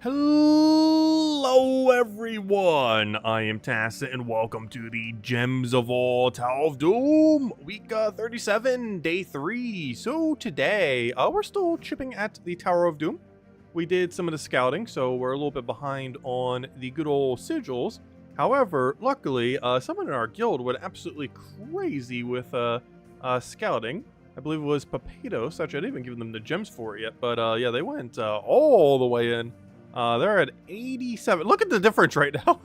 Hello everyone, I am Tacit and welcome to the Gems of All Tower of Doom, week 37, day 3. So today, we're still chipping at the Tower of Doom. We did some of the scouting, so we're a little bit behind on the good old sigils. However, luckily, someone in our guild went absolutely crazy with scouting. I believe it was Papados. Actually, I didn't even give them the gems for it yet, but yeah, they went all the way in. They're at 87. Look at the difference right now.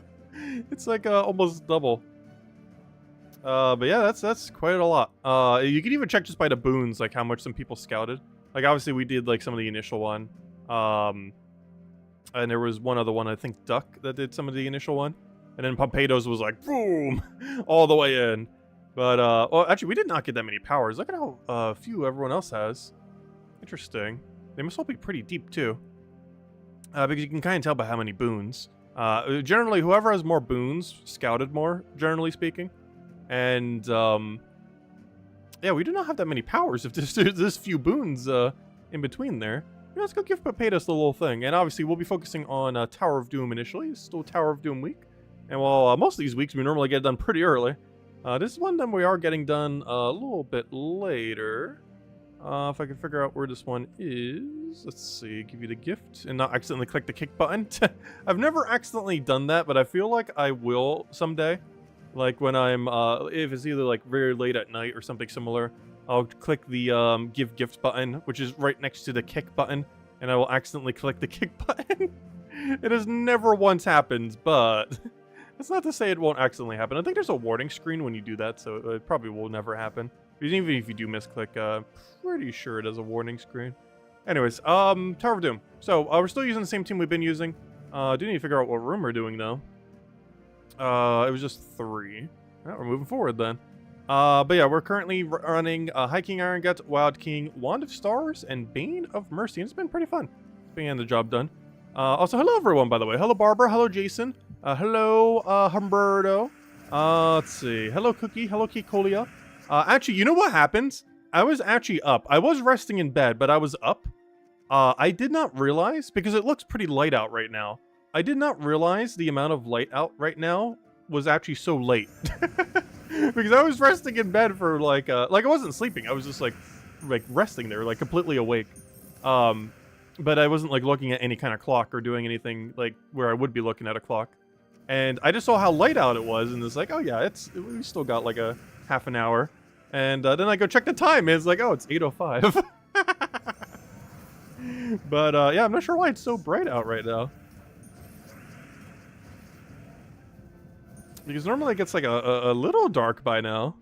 It's like almost double. But yeah, that's quite a lot. You can even check just by the boons, like how much some people scouted. Like obviously we did like some of the initial one. And there was one other one, I think Duck, that did some of the initial one. And then Pompado's was like, boom, all the way in. But, well, actually, we did not get that many powers. Look at how few everyone else has. Interesting. They must all be pretty deep, too. Because you can kind of tell by how many boons. Generally, whoever has more boons scouted more, generally speaking. And, yeah, we do not have that many powers if there's this few boons in between there. Yeah, let's go give Papados the little thing. And obviously, we'll be focusing on Tower of Doom initially. It's still Tower of Doom week. And while most of these weeks we normally get done pretty early, this is one of them we are getting done a little bit later. If I can figure out where this one is. Let's see, give you the gift and not accidentally click the kick button. I've never accidentally done that, but I feel like I will someday. Like when I'm, if it's either like very late at night or something similar, I'll click the give gift button, which is right next to the kick button, and I will accidentally click the kick button. It has never once happened, but that's not to say it won't accidentally happen. I think there's a warning screen when you do that, so it probably will never happen. Even if you do misclick, pretty sure it has a warning screen. Anyways, Tower of Doom. So, we're still using the same team we've been using. Do need to figure out what room we're doing, though. It was just 3. Alright, we're moving forward, then. But yeah, we're currently running High King Iron Gut, Wild King, Wand of Stars, and Bane of Mercy. And it's been pretty fun. Getting the job done. Also, hello, everyone, by the way. Hello, Barbara. Hello, Jason. Hello, Humberto. Let's see. Hello, Cookie. Hello, Kikolia. Actually, you know what happened? I was actually up. I was resting in bed, but I was up. I did not realize, because it looks pretty light out right now. I did not realize the amount of light out right now was actually so late. Because I was resting in bed for like I wasn't sleeping. I was just like resting there, like completely awake. But I wasn't like looking at any kind of clock or doing anything like where I would be looking at a clock. And I just saw how light out it was, and it's like, oh yeah, we still got like a half an hour. And then I go check the time, and it's like, oh, it's 8:05. But yeah, I'm not sure why it's so bright out right now. Because normally it gets like a little dark by now.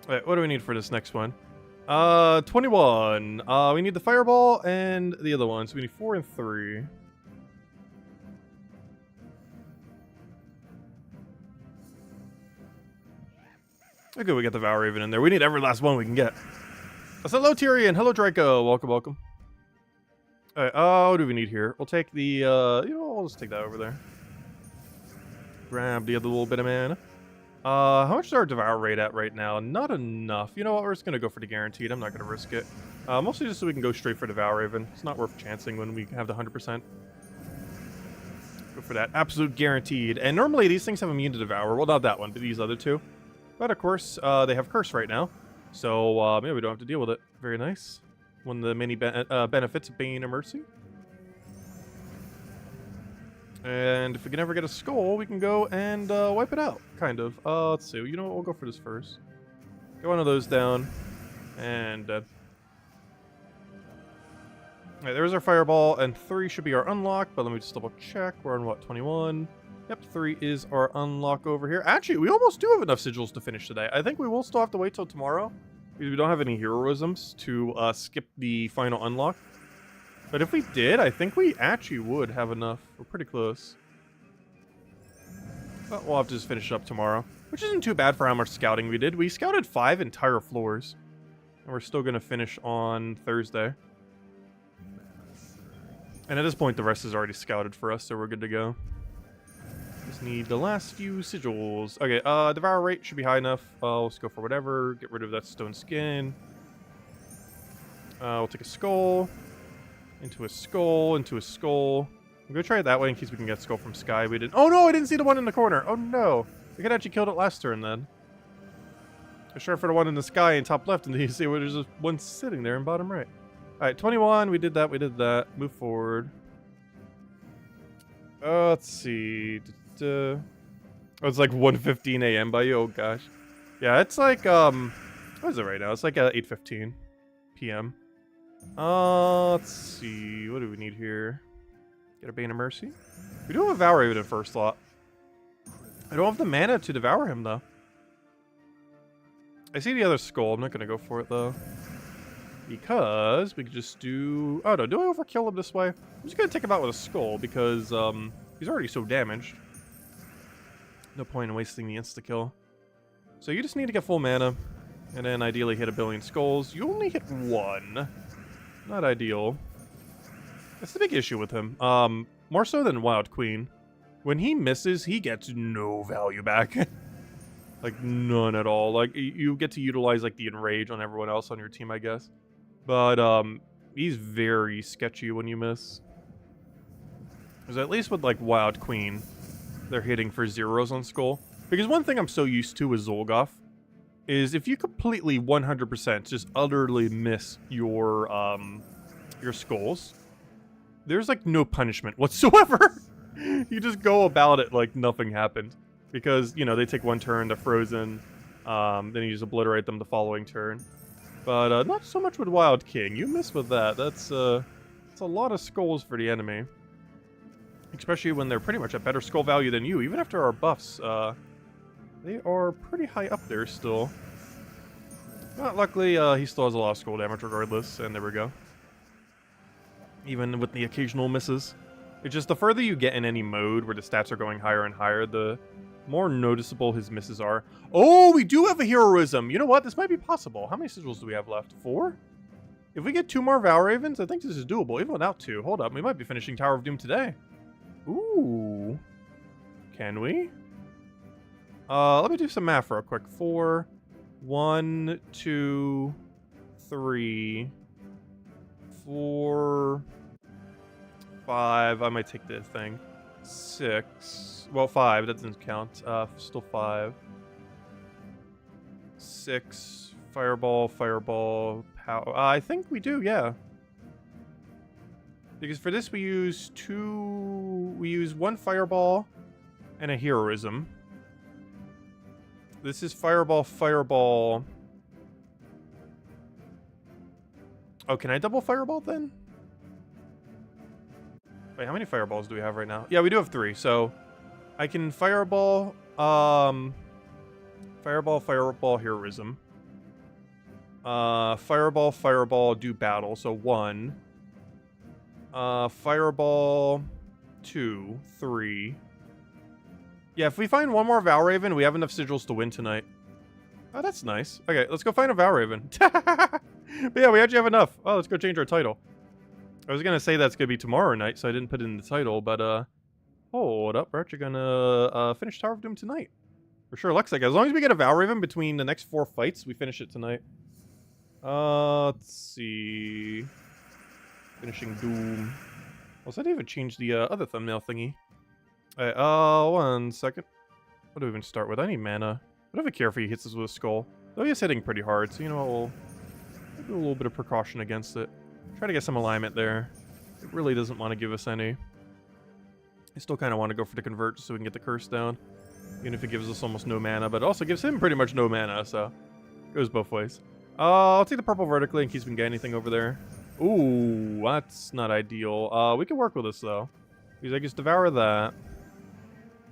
Wait, what do we need for this next one? 21. We need the fireball and the other one, so we need 4 and 3. Okay, we got the Valraven in there. We need every last one we can get. So, hello, Tyrion. Hello, Draco. Welcome, welcome. Alright, what do we need here? We'll take the, you know, I'll just take that over there. Grab the other little bit of mana. How much is our Devour rate at right now? Not enough. You know what? We're just going to go for the guaranteed. I'm not going to risk it. Mostly just so we can go straight for Devour Raven. It's not worth chancing when we have the 100%. Go for that. Absolute guaranteed. And normally these things have immune to Devour. Well, not that one, but these other two. But of course, they have Curse right now. So, maybe we don't have to deal with it. Very nice. One of the many benefits of Bane of Mercy. And if we can ever get a skull, we can go and wipe it out, kind of. Let's see. You know what? We'll go for this first. Get one of those down. And dead. Alright, there's our fireball, and 3 should be our unlock, but let me just double check. We're on, what, 21? Yep, 3 is our unlock over here. Actually, we almost do have enough sigils to finish today. I think we will still have to wait till tomorrow, because we don't have any heroisms to skip the final unlock. But if we did, I think we actually would have enough. We're pretty close. But we'll have to just finish up tomorrow. Which isn't too bad for how much scouting we did. We scouted 5 entire floors. And we're still going to finish on Thursday. And at this point, the rest is already scouted for us, so we're good to go. Just need the last few sigils. Okay, devour rate should be high enough. Let's go for whatever. Get rid of that stone skin. We'll take a skull. Into a skull. Into a skull. I'm gonna try it that way in case we can get skull from Sky. We didn't. Oh no, I didn't see the one in the corner. Oh no. We could actually killed it last turn then. I sure for the one in the sky in top left, and then you see where there's just one sitting there in bottom right. Alright, 21. We did that. We did that. Move forward. Let's see. Oh, it's like 1:15 a.m. by you. Oh gosh. Yeah, it's like what is it right now? It's like 8:15 p.m. Let's see. What do we need here? Get a Bane of Mercy. We do have a Valraven in first slot. I don't have the mana to devour him though. I see the other skull. I'm not gonna go for it though, because we could just do. Oh no, do I overkill him this way? I'm just gonna take him out with a skull because he's already so damaged. No point in wasting the insta kill. So you just need to get full mana, and then ideally hit a billion skulls. You only hit one. Not ideal. That's the big issue with him. More so than Wild Queen. When he misses, he gets no value back. Like, none at all. Like, you get to utilize, like, the Enrage on everyone else on your team, I guess. But, he's very sketchy when you miss. Because at least with, like, Wild Queen, they're hitting for zeros on Skull. Because one thing I'm so used to with Zolgoth is if you completely 100% just utterly miss your skulls, there's, like, no punishment whatsoever. You just go about it like nothing happened. Because, you know, they take one turn, they're frozen, then you just obliterate them the following turn. But not so much with Wild King. You miss with that. That's a lot of skulls for the enemy. Especially when they're pretty much at better skull value than you. Even after our buffs, they are pretty high up there still. But luckily, he still has a lot of skull damage regardless, and there we go. Even with the occasional misses. It's just the further you get in any mode where the stats are going higher and higher, the more noticeable his misses are. Oh, we do have a heroism. You know what? This might be possible. How many sigils do we have left? 4? If we get 2 more Valravens, I think this is doable. Even without 2. Hold up. We might be finishing Tower of Doom today. Ooh. Can we? Let me do some math real quick. 4, 1, 2, 3, 4, 5. I might take this thing. 6. Well, 5. That doesn't count. Still 5. 6. Fireball. Fireball. Power. I think we do, yeah. Because for this we use 2... We use 1 Fireball and a Heroism. This is Fireball, Fireball. Oh, can I double Fireball then? Wait, how many Fireballs do we have right now? Yeah, we do have 3, so... I can Fireball, Fireball, Fireball, Heroism. Fireball, Fireball, do battle, so 1. Fireball, 2, 3. Yeah, if we find 1 more Valraven, we have enough sigils to win tonight. Oh, that's nice. Okay, let's go find a Valraven. But yeah, we actually have enough. Oh, let's go change our title. I was gonna say that's gonna be tomorrow night, so I didn't put it in the title, but, hold up, we're actually gonna, finish Tower of Doom tonight. For sure, looks like as long as we get a Valraven between the next 4 fights, we finish it tonight. Let's see... Finishing Doom. Also, I didn't even change the, other thumbnail thingy. Alright, 1 second. What do we even start with? I need mana. I don't even care if he hits us with a skull. Though he is hitting pretty hard, so you know what, we'll do a little bit of precaution against it. Try to get some alignment there. It really doesn't want to give us any. I still kind of want to go for the convert just so we can get the curse down. Even if it gives us almost no mana, but it also gives him pretty much no mana, so it goes both ways. I'll take the purple vertically in case we can get anything over there. Ooh, that's not ideal. We can work with this though. Because I just devour that.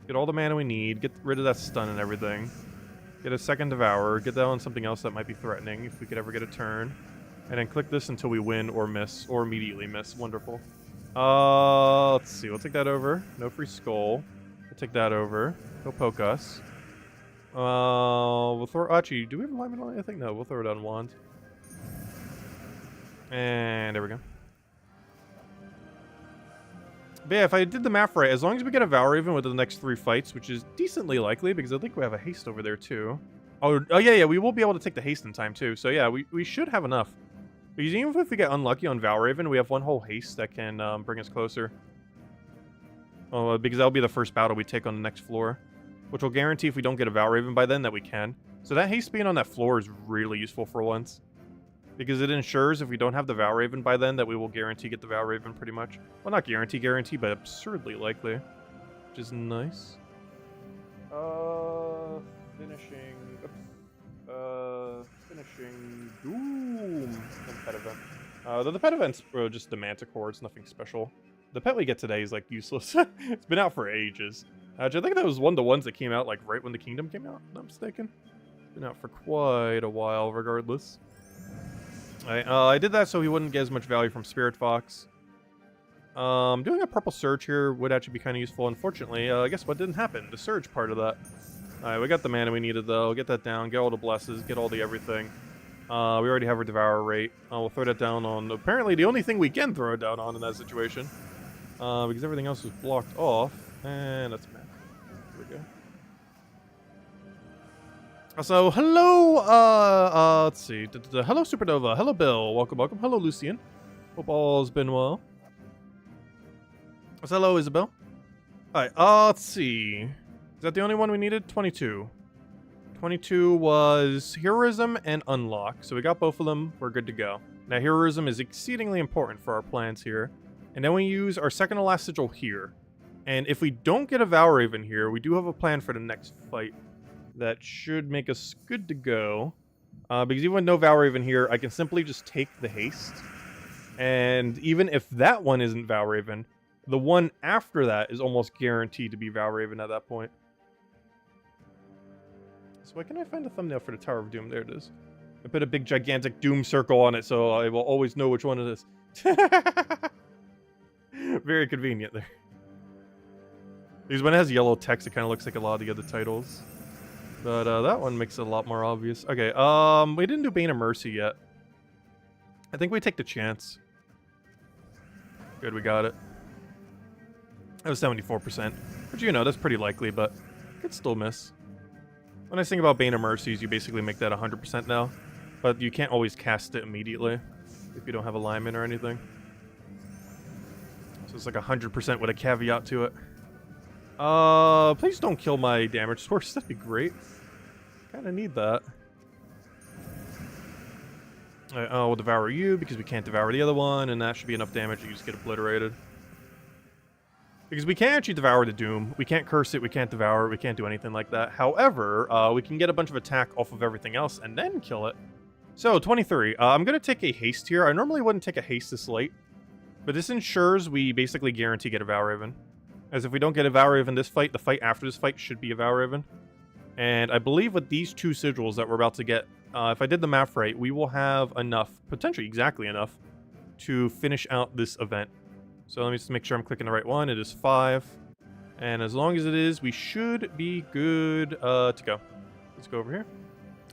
Get all the mana we need. Get rid of that stun and everything. Get a second devour. Get that on something else that might be threatening if we could ever get a turn. And then click this until we win or miss, or immediately miss. Wonderful. Let's see. We'll take that over. No free skull. We'll take that over. He'll poke us. We'll throw... Actually, do we have alignment on it? I think no. We'll throw it on wand. And there we go. But yeah, if I did the math right, as long as we get a Valraven within the next 3 fights, which is decently likely, because I think we have a haste over there too. Oh yeah, we will be able to take the haste in time too. So yeah, we should have enough. Because even if we get unlucky on Valraven, we have 1 whole haste that can bring us closer. Oh, because that'll be the first battle we take on the next floor, which will guarantee if we don't get a Valraven by then that we can. So that haste being on that floor is really useful for once. Because it ensures if we don't have the Valraven by then that we will guarantee get the Valraven pretty much. Well, not guarantee, but absurdly likely. Which is nice. Finishing... Oops. Finishing... Doom! The pet event. The pet event's just the Manticore, it's nothing special. The pet we get today is, like, useless. It's been out for ages. I think that was one of the ones that came out, like, right when the Kingdom came out, if I'm not mistaken. Been out for quite a while, regardless. I did that so he wouldn't get as much value from Spirit Fox. Doing a purple surge here would actually be kind of useful. Unfortunately, guess what didn't happen? The surge part of that. Alright, we got the mana we needed though. Get that down, get all the blesses, get all the everything. We already have our Devour rate. We'll throw that down on apparently the only thing we can throw it down on in that situation. Because everything else is blocked off. And that's mad. Here we go. So, hello, let's see. Hello, Supernova. Hello, Bill. Welcome. Hello, Lucian. Hope all's been well. So, hello, Isabel. Alright, let's see. Is that the only one we needed? 22. 22 was Heroism and Unlock. So we got both of them. We're good to go. Now, Heroism is exceedingly important for our plans here. And then we use our second to last sigil here. And if we don't get a Valraven here, we do have a plan for the next fight. That should make us good to go. Because even with no Valraven here, I can simply just take the haste. And even if that one isn't Valraven, the one after that is almost guaranteed to be Valraven at that point. So why can I find a thumbnail for the Tower of Doom? There it is. I put a big gigantic Doom circle on it so I will always know which one it is. Very convenient there. Because when it has yellow text, it kind of looks like a lot of the other titles. But that one makes it a lot more obvious. Okay, we didn't do Bane of Mercy yet. I think we take the chance. Good, we got it. That was 74%. Which, you know, that's pretty likely, but could still miss. When I think about Bane of Mercies, you basically make that 100% now. But you can't always cast it immediately if you don't have alignment or anything. So it's like 100% with a caveat to it. Please don't kill my damage source. That'd be great. Kinda need that. We'll devour you because we can't devour the other one, and that should be enough damage that you just get obliterated. Because we can't actually devour the Doom. We can't curse it, we can't devour it, we can't do anything like that. However, we can get a bunch of attack off of everything else and then kill it. So, 23. I'm gonna take a haste here. I normally wouldn't take a haste this late, but this ensures we basically guarantee get a Valraven. As if we don't get a Valraven this fight, the fight after this fight should be a Valraven. And I believe with these 2 sigils that we're about to get, if I did the math right, we will have enough, potentially exactly enough, to finish out this event. So let me just make sure I'm clicking the right one. It is 5. And as long as it is, we should be good to go. Let's go over here.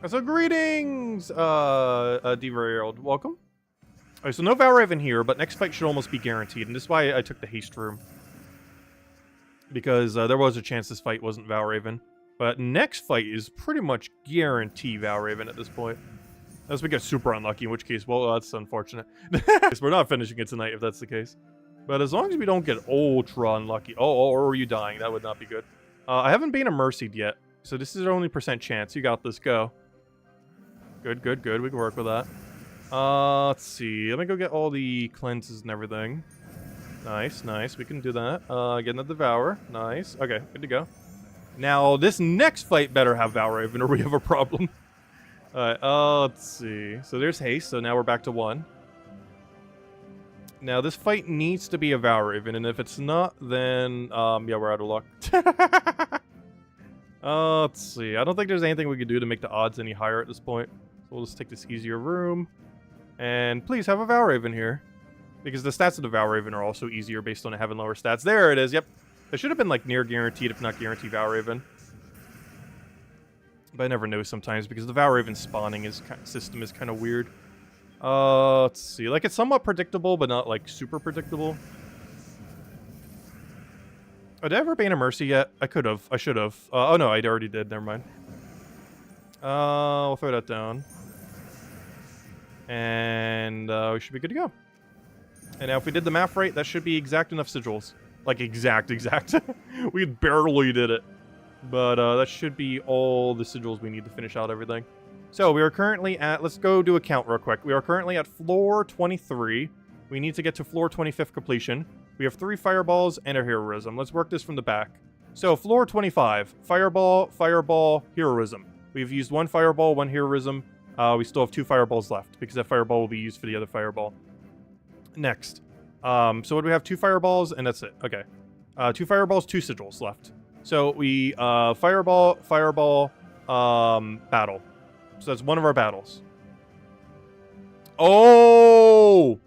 So greetings, Derailed. Welcome. Alright, so no Valraven here, but next fight should almost be guaranteed. And this is why I took the haste room. Because there was a chance this fight wasn't Valraven. But next fight is pretty much guarantee Valraven at this point. Unless we get super unlucky, in which case, well, that's unfortunate. We're not finishing it tonight if that's the case. But as long as we don't get ultra unlucky... Oh, or are you dying? That would not be good. I haven't been mercied yet. So this is our only % chance. You got this. Go. Good, good, good. We can work with that. Let's see. Let me go get all the cleanses and everything. Nice, nice. We can do that. Getting the Devour. Nice. Okay, good to go. Now, this next fight better have Valraven or we have a problem. Alright, let's see. So there's haste, so now we're back to 1. Now, this fight needs to be a Valraven, and if it's not, then, yeah, we're out of luck. Let's see. I don't think there's anything we could do to make the odds any higher at this point. So we'll just take this easier room. And please have a Valraven here. Because the stats of the Valraven are also easier based on it having lower stats. There it is, yep. It should have been, like, near guaranteed, if not guaranteed Valraven. But I never know sometimes, because the Valraven spawning system is kind of weird. Let's see. Like, it's somewhat predictable, but not, like, super predictable. Oh, did I ever Bane of Mercy yet? I could have. I should have. Oh no, I already did. Never mind. We'll throw that down. And we should be good to go. And now if we did the math right, that should be exact enough sigils. Like exact. We barely did it. But that should be all the sigils we need to finish out everything. So we are currently at, let's go do a count real quick. We are currently at floor 23. We need to get to floor 25th completion. We have 3 fireballs and a heroism. Let's work this from the back. So floor 25, fireball, heroism. We've used 1 fireball, 1 heroism. We still have 2 fireballs left because that fireball will be used for the other fireball. Next. So what do we have? 2 fireballs and that's it. Okay. 2 fireballs, 2 sigils left. So we, fireball, battle. So that's one of our battles. Oh!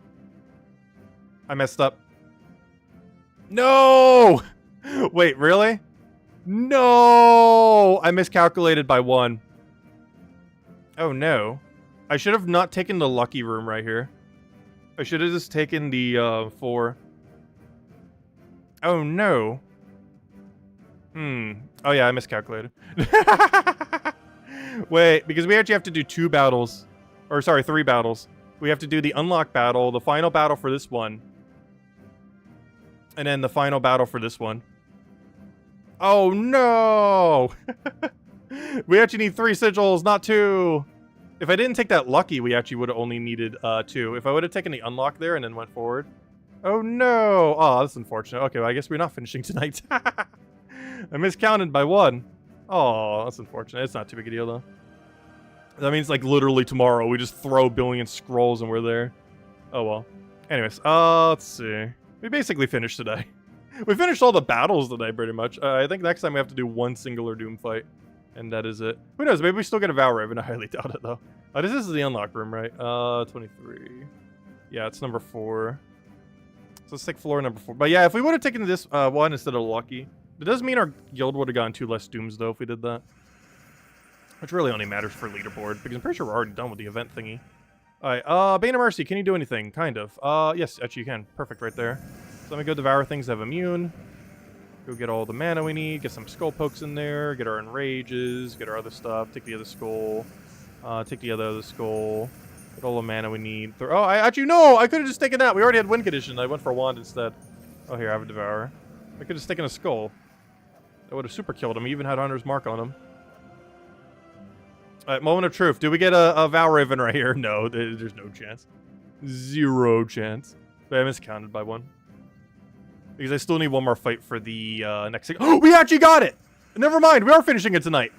I messed up. No! Wait, really? No! I miscalculated by 1. Oh no. I should have not taken the lucky room right here. I should have just taken the 4. Oh no. Oh yeah, I miscalculated. Wait, because we actually have to do 2 battles. Or sorry, 3 battles. We have to do the unlock battle, the final battle for this one. And then the final battle for this one. Oh no! We actually need 3 sigils, not 2. If I didn't take that lucky, we actually would have only needed 2. If I would have taken the unlock there and then went forward. Oh no! Oh, that's unfortunate. Okay, well, I guess we're not finishing tonight. I miscounted by 1. Oh, that's unfortunate. It's not too big a deal, though. That means, like, literally tomorrow, we just throw a billion scrolls and we're there. Oh, well. Anyways, let's see. We basically finished today. We finished all the battles today, pretty much. I think next time we have to do 1 singular Doom fight. And that is it. Who knows? Maybe we still get a Valraven. I highly doubt it, though. This is the unlock room, right? 23. Yeah, it's number 4. So let's take floor number 4. But yeah, if we would have taken this one instead of lucky, it does mean our guild would have gotten 2 less Dooms, though, if we did that. Which really only matters for leaderboard, because I'm pretty sure we're already done with the event thingy. Alright, Bane of Mercy, can you do anything? Kind of. Yes, actually you can. Perfect right there. So let me go devour things that have immune. Go get all the mana we need, get some skull pokes in there, get our enrages, get our other stuff, take the other skull, take the other skull, get all the mana we need. Oh, actually, no! I could have just taken that. We already had win condition. I went for a wand instead. Oh, here, I have a devour. I could have just taken a skull. That would have super killed him. He even had Hunter's Mark on him. Alright, moment of truth. Do we get a Valraven right here? No, there's no chance. 0 chance. But I miscounted by 1. Because I still need 1 more fight for the next thing. Oh, we actually got it! Never mind, we are finishing it tonight.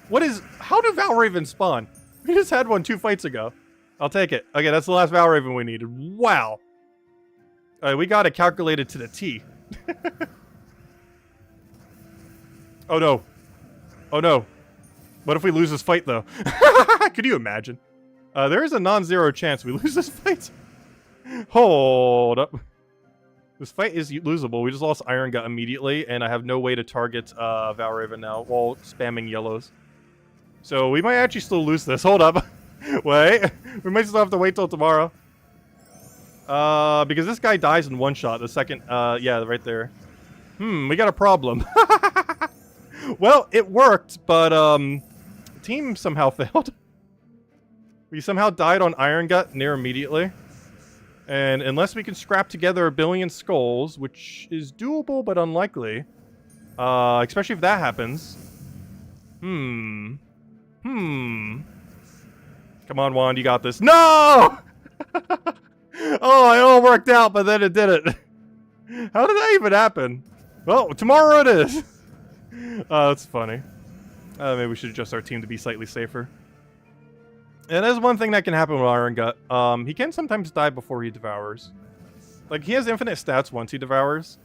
How do Valraven spawn? We just had one 2 fights ago. I'll take it. Okay, that's the last Valraven we needed. Wow. Alright, we got it calculated to the T. Oh no. Oh no. What if we lose this fight, though? Could you imagine? There is a non-zero chance we lose this fight. Hold up. This fight is losable. We just lost Iron Gut immediately, and I have no way to target Valraven now while spamming yellows. So we might actually still lose this. Hold up. Wait. We might still have to wait till tomorrow. Because this guy dies in 1 shot. The second, yeah, right there. We got a problem. Well, it worked, but, team somehow failed. We somehow died on Iron Gut near immediately. And unless we can scrap together 1 billion skulls, which is doable but unlikely, especially if that happens. Come on, Wand, you got this. No! Oh, it all worked out, but then it didn't. How did that even happen? Well, tomorrow it is. Oh, that's funny. Maybe we should adjust our team to be slightly safer. And there's one thing that can happen with Iron Gut. He can sometimes die before he devours. Like, he has infinite stats once he devours.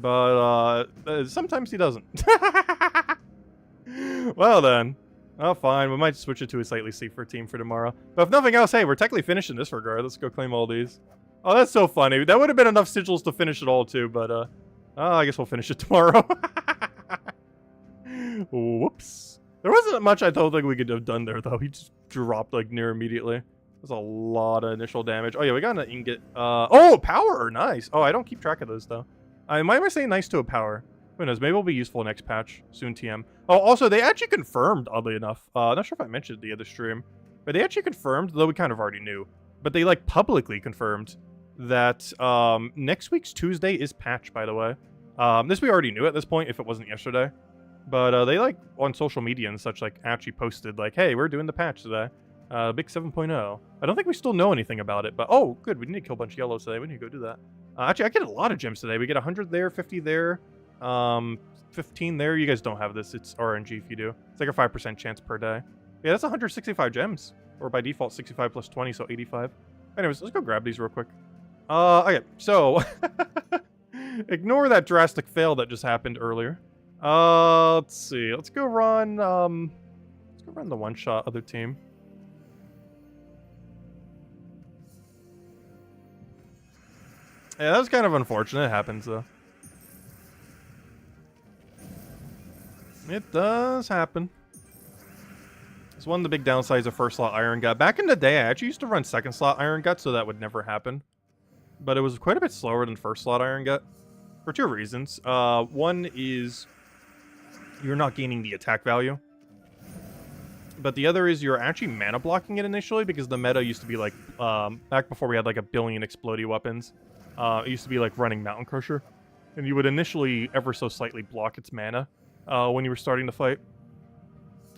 But, sometimes he doesn't. Well then. Oh, fine. We might switch it to a slightly safer team for tomorrow. But if nothing else, hey, we're technically finished in this regard. Let's go claim all these. Oh, that's so funny. That would have been enough sigils to finish it all, too. But, oh, I guess we'll finish it tomorrow. Whoops. There wasn't much I don't think we could have done there, though. He just dropped, like, near immediately. That's a lot of initial damage. Oh, yeah, we got an ingot. Oh, power! Nice! Oh, I don't keep track of those, though. Why am I saying nice to a power? Who knows? Maybe it'll be useful next patch. Soon TM. Oh, also, they actually confirmed, oddly enough. Not sure if I mentioned the other stream. But they actually confirmed, though we kind of already knew. But they, like, publicly confirmed that next week's Tuesday is patch, by the way. This we already knew at this point, if it wasn't yesterday. But they, like, on social media and such, like, actually posted, like, hey, we're doing the patch today. Big 7.0. I don't think we still know anything about it, but oh, good. We need to kill a bunch of yellows today. We need to go do that. Actually, I get a lot of gems today. We get 100 there, 50 there, 15 there. You guys don't have this. It's RNG if you do. It's like a 5% chance per day. Yeah, that's 165 gems. Or by default, 65 plus 20, so 85. Anyways, let's go grab these real quick. Okay, so ignore that drastic fail that just happened earlier. Let's see. Let's go run the one-shot other team. Yeah, that was kind of unfortunate. It happens, though. It does happen. It's one of the big downsides of first slot Iron Gut. Back in the day, I actually used to run second slot Iron Gut, so that would never happen. But it was quite a bit slower than first slot Iron Gut. For two reasons. One is you're not gaining the attack value. But the other is you're actually mana blocking it initially, because the meta used to be like, back before we had like a billion explodey weapons, it used to be like running Mountain Crusher. And you would initially ever so slightly block its mana when you were starting to fight.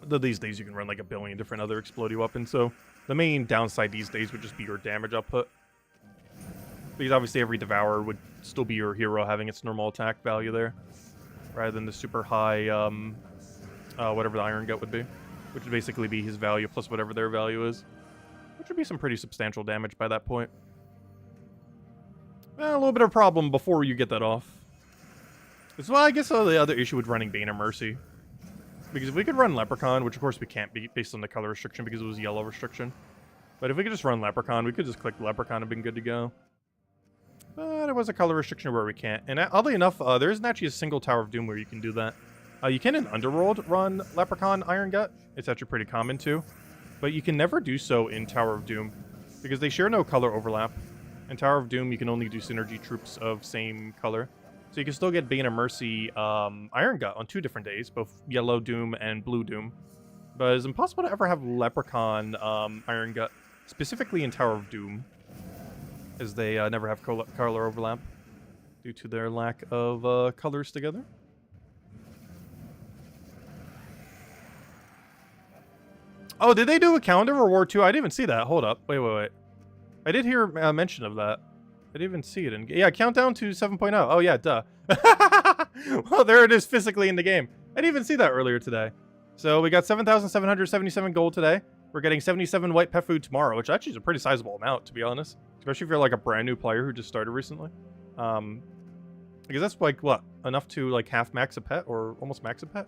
Though these days you can run like a billion different other explodey weapons, so the main downside these days would just be your damage output. Because obviously every Devourer would still be your hero having its normal attack value there, rather than the super high, whatever the Iron Gut would be. Which would basically be his value plus whatever their value is. Which would be some pretty substantial damage by that point. A little bit of a problem before you get that off. So I guess the other issue with running Bane of Mercy. Because if we could run Leprechaun, which of course we can't be based on the color restriction because it was yellow restriction. But if we could just run Leprechaun, we could just click Leprechaun and been good to go. But there was a color restriction where we can't. And oddly enough, there isn't actually a single Tower of Doom where you can do that. You can in Underworld run Leprechaun Iron Gut. It's actually pretty common too. But you can never do so in Tower of Doom, because they share no color overlap. In Tower of Doom, you can only do synergy troops of same color. So you can still get Bane of Mercy Iron Gut on 2 different days, both Yellow Doom and Blue Doom. But it's impossible to ever have Leprechaun Iron Gut, specifically in Tower of Doom, as they never have color overlap due to their lack of colors together. Oh, did they do a calendar for War 2? I didn't even see that. Hold up. Wait. I did hear mention of that. I didn't even see it in... Yeah, countdown to 7.0. Oh, yeah, duh. Well, there it is physically in the game. I didn't even see that earlier today. So we got 7,777 gold today. We're getting 77 white pet food tomorrow, which actually is a pretty sizable amount, to be honest. Especially if you're like a brand new player who just started recently. Because that's like, what? Enough to like half max a pet or almost max a pet?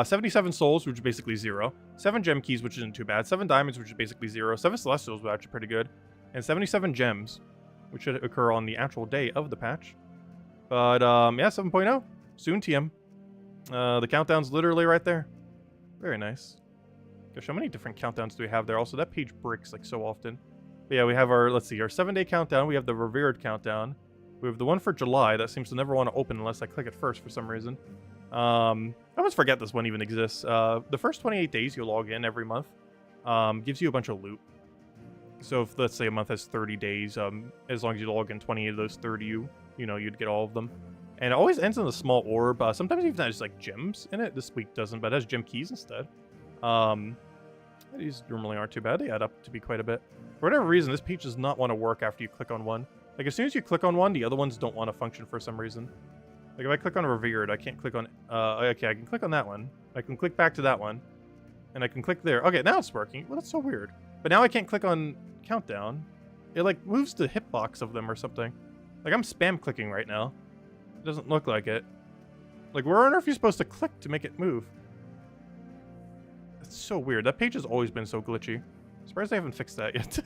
77 souls, which is basically 0. 7 gem keys, which isn't too bad. 7 diamonds, which is basically 0. 7 celestials, which are actually pretty good. And 77 gems, which should occur on the actual day of the patch. But, yeah, 7.0. Soon TM. The countdown's literally right there. Very nice. Gosh, how many different countdowns do we have there? Also, that page breaks, like, so often. But yeah, we have our, let's see, our 7-day countdown. We have the Revered countdown. We have the one for July. That seems to never want to open unless I click it first for some reason. I almost forget this one even exists. The first 28 days you log in every month gives you a bunch of loot. So if, let's say, a month has 30 days, as long as you log in 28 of those 30, you know, you'd get all of them. And it always ends in a small orb. Sometimes even has, like, gems in it. This week doesn't, but it has gem keys instead. These normally aren't too bad. They add up to be quite a bit. For whatever reason, this page does not want to work after you click on one. Like, as soon as you click on one, the other ones don't want to function for some reason. Like, if I click on Revered, I can't click on... okay, I can click on that one. I can click back to that one. And I can click there. Okay, now it's working. Well, that's so weird. But now I can't click on Countdown. It, like, moves the hitbox of them or something. Like, I'm spam clicking right now. It doesn't look like it. Like, where on earth are you supposed to click to make it move? That's so weird. That page has always been so glitchy. Surprised I haven't fixed that yet.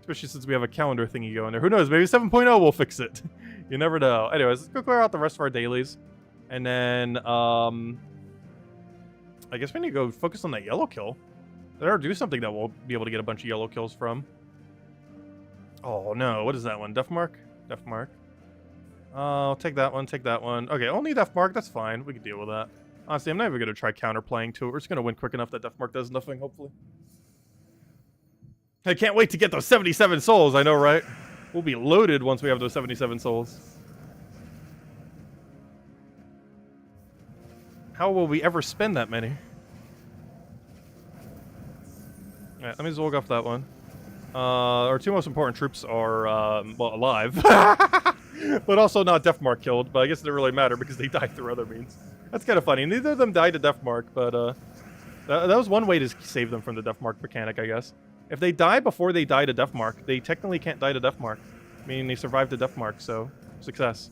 Especially since we have a calendar thingy going there. Who knows? Maybe 7.0 will fix it. You never know. Anyways, let's go clear out the rest of our dailies. And then, I guess we need to go focus on that yellow kill. Or do something that we'll be able to get a bunch of yellow kills from. Oh, no. What is that one? Death Mark? Death Mark. I'll take that one, take that one. Okay, only Death Mark, that's fine. We can deal with that. Honestly, I'm not even going to try counterplaying to it. We're just going to win quick enough that Death Mark does nothing, hopefully. I can't wait to get those 77 souls, I know, right? We'll be loaded once we have those 77 souls. How will we ever spend that many? Alright, let me Zolg off that one. Our two most important troops are, well, alive. But also not Death Mark killed, but I guess it didn't really matter because they died through other means. That's kind of funny. Neither of them died to Death Mark, but, that was one way to save them from the Death Mark mechanic, I guess. If they die before they die to Death Mark, they technically can't die to Death Mark. Meaning they survived the Death Mark, so success.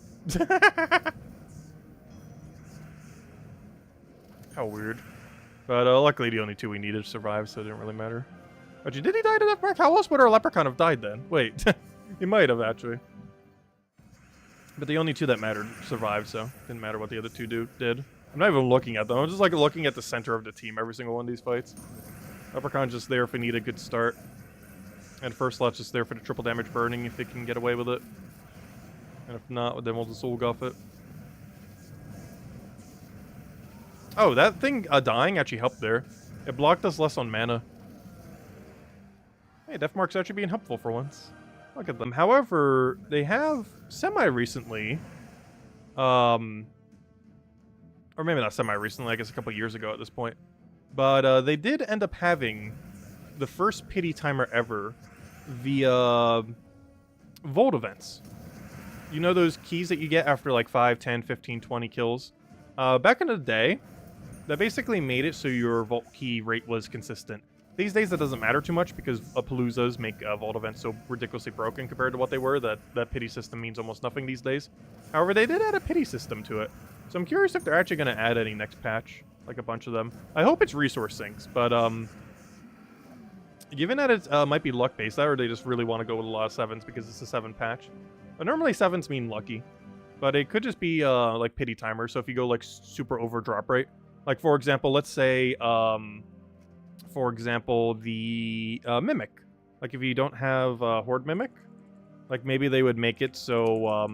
How weird. But luckily the only two we needed survived, so it didn't really matter. Actually, did he die to Death Mark? How else would our Leprechaun have died then? Wait, he might have actually. But the only two that mattered survived, so didn't matter what the other two did. I'm not even looking at them. I'm just like looking at the center of the team every single one of these fights. Leprechaun's just there if we need a good start. And First Slot's just there for the triple damage burning if they can get away with it. And if not, then we'll just Zolg off it. Oh, that thing dying actually helped there. It blocked us less on mana. Hey, Death Mark's actually being helpful for once. Look at them. However, they have semi-recently, or maybe not semi-recently, I guess a couple years ago at this point, but they did end up having the first pity timer ever via Vault events. You know those keys that you get after like 5, 10, 15, 20 kills? Back in the day, that basically made it so your Vault key rate was consistent. These days, that doesn't matter too much because Paloozas make Vault events so ridiculously broken compared to what they were that pity system means almost nothing these days. However, they did add a pity system to it. So I'm curious if they're actually going to add any next patch, like a bunch of them. I hope it's resource sinks, but given that it might be luck-based, or they just really want to go with a lot of 7s because it's a 7 patch. But normally 7s mean lucky. But it could just be like pity timer, so if you go like super over drop rate. Like for example, let's say... for example, the Mimic. Like, if you don't have Horde Mimic, like, maybe they would make it so,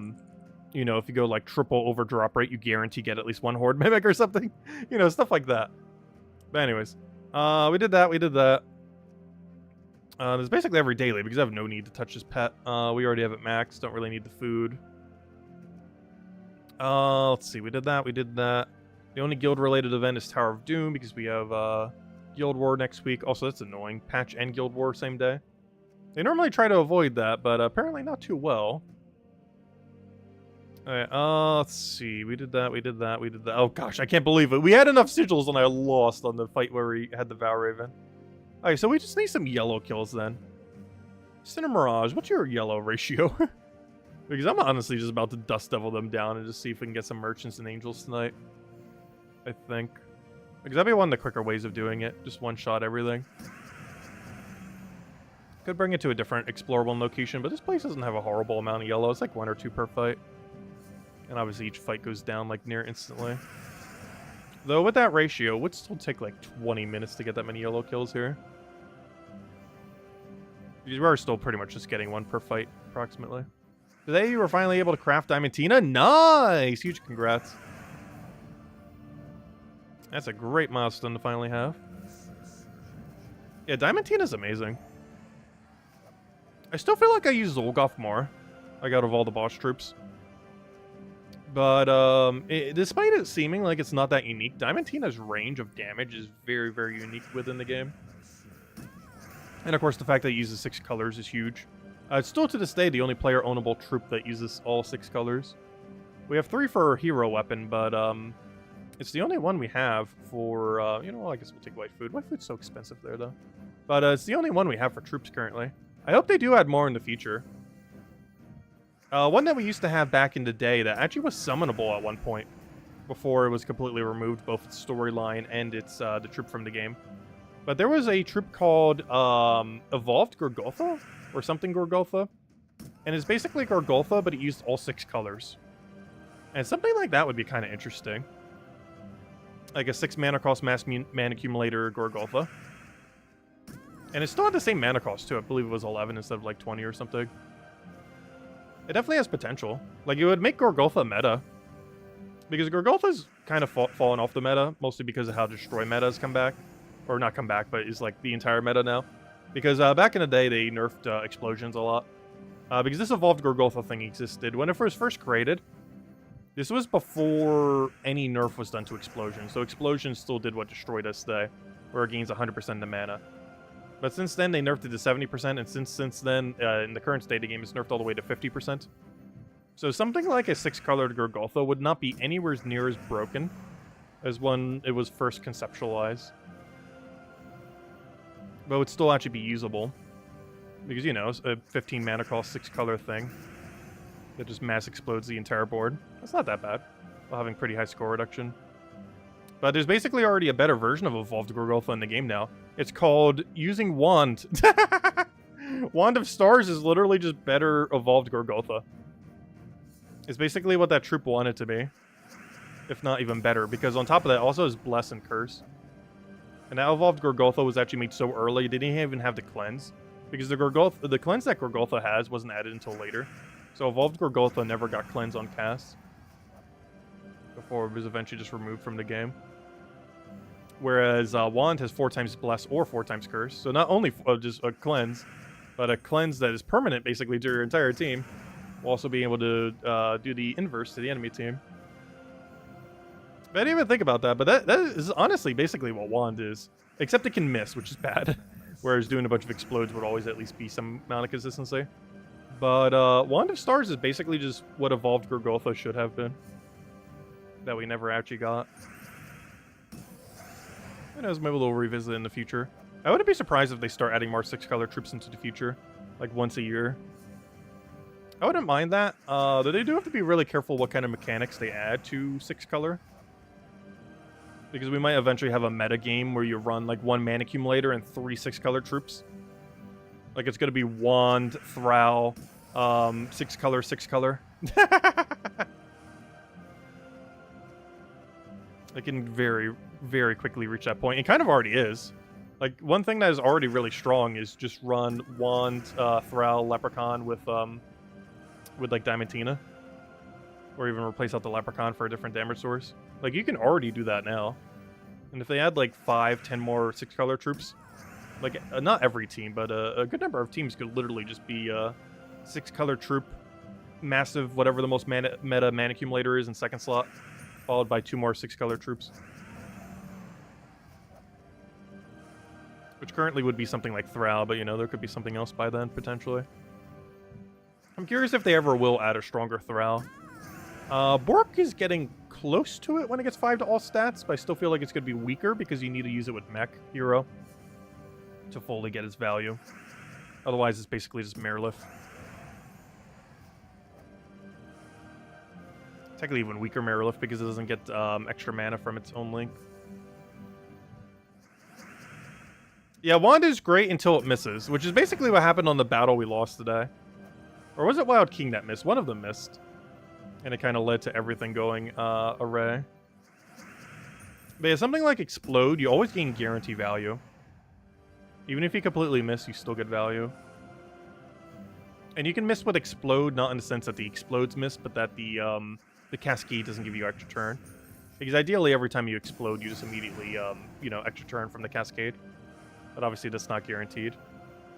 you know, if you go, like, triple over drop rate, you guarantee get at least one Horde Mimic or something. You know, stuff like that. But anyways, we did that, we did that. There's basically every daily, because I have no need to touch this pet. We already have it maxed, don't really need the food. Let's see, we did that, we did that. The only guild-related event is Tower of Doom, because we have, Guild War next week. Also, that's annoying. Patch and Guild War same day. They normally try to avoid that, but apparently not too well. Alright, let's see. We did that, we did that, we did that. Oh gosh, I can't believe it. We had enough sigils and I lost on the fight where we had the Valraven. Alright, so we just need some yellow kills then. Cinder Mirage, what's your yellow ratio? Because I'm honestly just about to Dust Devil them down and just see if we can get some Merchants and Angels tonight. I think. Because that'd be one of the quicker ways of doing it. Just one-shot everything. Could bring it to a different explorable location, but this place doesn't have a horrible amount of yellow. It's like 1 or 2 per fight. And obviously each fight goes down like near instantly. Though with that ratio, it would still take like 20 minutes to get that many yellow kills here. You are still pretty much just getting 1 per fight, approximately. Today you were finally able to craft Diamantina. Nice! Huge congrats. That's a great milestone to finally have. Yeah, Diamantina is amazing. I still feel like I use Zolgoth more, like out of all the boss troops. But despite it seeming like it's not that unique, Diamantina's range of damage is very, very unique within the game. And of course, the fact that it uses 6 colors is huge. It's still to this day the only player ownable troop that uses all 6 colors. We have 3 for hero weapon, but it's the only one we have for, you know, I guess we'll take White Food. White Food's so expensive there, though. But it's the only one we have for troops currently. I hope they do add more in the future. One that we used to have back in the day that actually was summonable at one point, before it was completely removed, both its storyline and its the troop from the game. But there was a troop called Evolved Gorgotha, or something Gorgotha. And it's basically Gorgotha, but it used all 6 colors. And something like that would be kind of interesting. Like a 6 mana cost mass mana accumulator Gorgotha. And it still had the same mana cost too. I believe it was 11 instead of like 20 or something. It definitely has potential. Like, it would make Gorgotha meta. Because Gorgotha's kind of fallen off the meta, mostly because of how Destroy meta has come back. Or not come back, but is like the entire meta now. Because back in the day, they nerfed explosions a lot. Because this evolved Gorgotha thing existed when it was first created. This was before any nerf was done to explosions. So explosions still did what Destroy does today, where it gains 100% the mana. But since then, they nerfed it to 70%, and since then, in the current state of the game, it's nerfed all the way to 50%. So something like a 6-colored Gorgotha would not be anywhere near as broken as when it was first conceptualized. But it would still actually be usable. Because, you know, a 15 mana cost 6-color thing that just mass explodes the entire board. That's not that bad, while having pretty high score reduction. But there's basically already a better version of Evolved Gorgotha in the game now. It's called Using Wand. Wand of Stars is literally just better Evolved Gorgotha. It's basically what that troop wanted to be. If not even better, because on top of that, also has Bless and Curse. And that Evolved Gorgotha was actually made so early, it didn't even have the Cleanse. Because the Cleanse that Gorgotha has wasn't added until later. So Evolved Gorgotha never got Cleanse on cast. Before it was eventually just removed from the game. Whereas Wand has 4 times Bless or 4 times Curse. So not only just a Cleanse, but a Cleanse that is permanent basically to your entire team. While also being able to do the inverse to the enemy team. I didn't even think about that, but that is honestly basically what Wand is. Except it can miss, which is bad. Whereas doing a bunch of explodes would always at least be some amount of consistency. But Wand of Stars is basically just what Evolved Gorgotha should have been. That we never actually got. Who knows, maybe they'll revisit it in the future. I wouldn't be surprised if they start adding more 6-color troops into the future. Like once a year. I wouldn't mind that. Though they do have to be really careful what kind of mechanics they add to 6-color. Because we might eventually have a meta game where you run like 1 mana accumulator and 3 6-color troops. Like it's going to be Wand, Thrall, 6-color, 6-color. It can very, very quickly reach that point. It kind of already is. Like, one thing that is already really strong is just run Wand, Thrall, Leprechaun with like Diamantina. Or even replace out the Leprechaun for a different damage source. Like, you can already do that now. And if they add like 5, 10 more 6-color troops, like, not every team, but a good number of teams could literally just be 6-color troop, massive, whatever the most meta mana accumulator is in second slot, followed by 2 more 6-color troops. Which currently would be something like Thrall, but, you know, there could be something else by then, potentially. I'm curious if they ever will add a stronger Thrall. Bork is getting close to it when it gets 5 to all stats, but I still feel like it's going to be weaker because you need to use it with Mech Hero to fully get its value. Otherwise, it's basically just Marilith. Technically even weaker Marilith because it doesn't get extra mana from its own link. Yeah, Wand is great until it misses, which is basically what happened on the battle we lost today. Or was it Wild King that missed? One of them missed. And it kind of led to everything going array. But yeah, something like Explode, you always gain guarantee value. Even if you completely miss, you still get value. And you can miss with Explode, not in the sense that the explodes miss, but that the Cascade doesn't give you extra turn. Because ideally, every time you explode, you just immediately, you know, extra turn from the Cascade. But obviously, that's not guaranteed.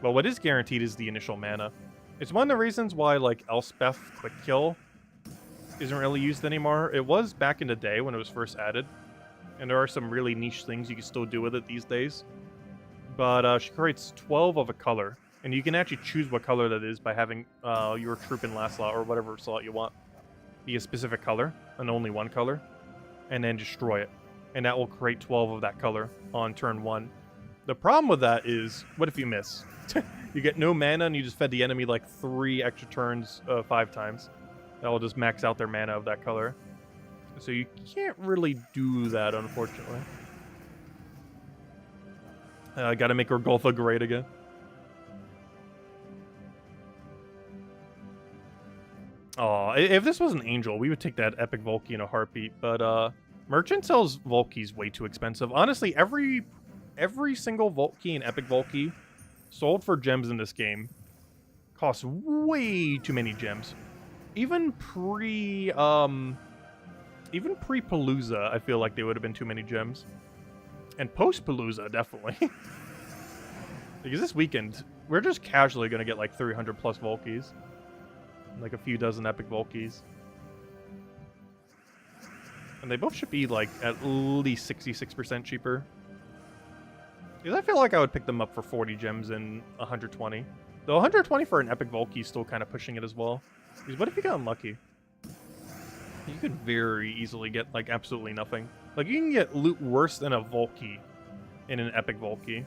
But what is guaranteed is the initial mana. It's one of the reasons why, like, Elspeth Quick Kill isn't really used anymore. It was back in the day when it was first added. And there are some really niche things you can still do with it these days. But she creates 12 of a color. And you can actually choose what color that is by having your troop in last slot or whatever slot you want be a specific color, and only one color, and then destroy it. And that will create 12 of that color on turn 1. The problem with that is, what if you miss? You get no mana and you just fed the enemy like 3 extra turns 5 times. That will just max out their mana of that color. So you can't really do that, unfortunately. Gotta make Gorgotha great again. Aw, if this was an Angel, we would take that Epic Volkey in a heartbeat, but Merchant sells Volkeys way too expensive. Honestly, every single Volkey and Epic Volkey sold for gems in this game costs way too many gems. even pre-Palooza, I feel like they would have been too many gems. And post-Palooza, definitely. Because this weekend, we're just casually going to get like 300 plus Volkies. Like a few dozen epic Volkies. And they both should be like at least 66% cheaper. Because I feel like I would pick them up for 40 gems and 120. Though 120 for an epic Volky is still kind of pushing it as well. Because what if you got unlucky? You could very easily get like absolutely nothing. Like you can get loot worse than a Volky in an epic Volky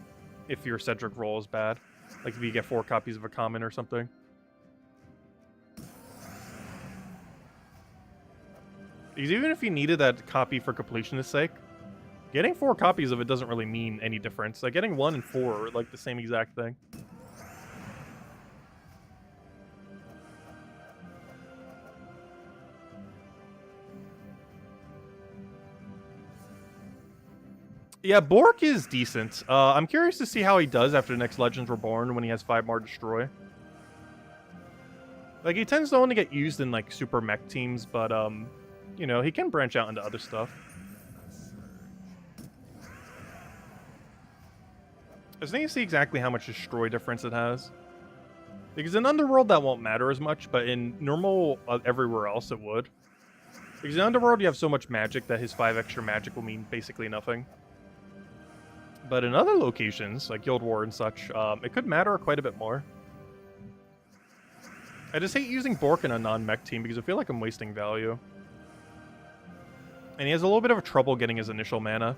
if your Cedric roll is bad. Like if you get 4 copies of a common or something. Because even if you needed that copy for completionist sake, getting 4 copies of it doesn't really mean any difference. Like getting 1 and 4 are like the same exact thing. Yeah, Bork is decent. I'm curious to see how he does after the next Legends Reborn when he has 5 more Destroy. Like, he tends to only get used in, like, super mech teams, but, you know, he can branch out into other stuff. I just need to see exactly how much Destroy difference it has. Because in Underworld, that won't matter as much, but in normal, everywhere else, it would. Because in Underworld, you have so much magic that his 5 extra magic will mean basically nothing. But in other locations, like Guild War and such, it could matter quite a bit more. I just hate using Bork in a non-mech team because I feel like I'm wasting value. And he has a little bit of trouble getting his initial mana.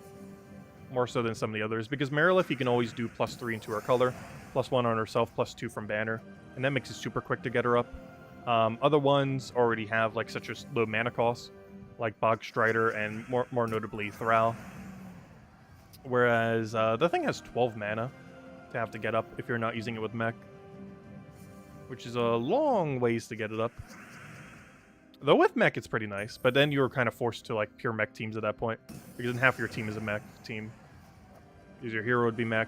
More so than some of the others. Because Marilith, he can always do +3 into her color, +1 on herself, +2 from banner. And that makes it super quick to get her up. Other ones already have like such a low mana cost, like Bog Strider and more notably Thrall. Whereas the thing has 12 mana to have to get up if you're not using it with mech. Which is a long ways to get it up. Though with mech it's pretty nice, but then you're kind of forced to like pure mech teams at that point. Because then half your team is a mech team. Because your hero would be mech,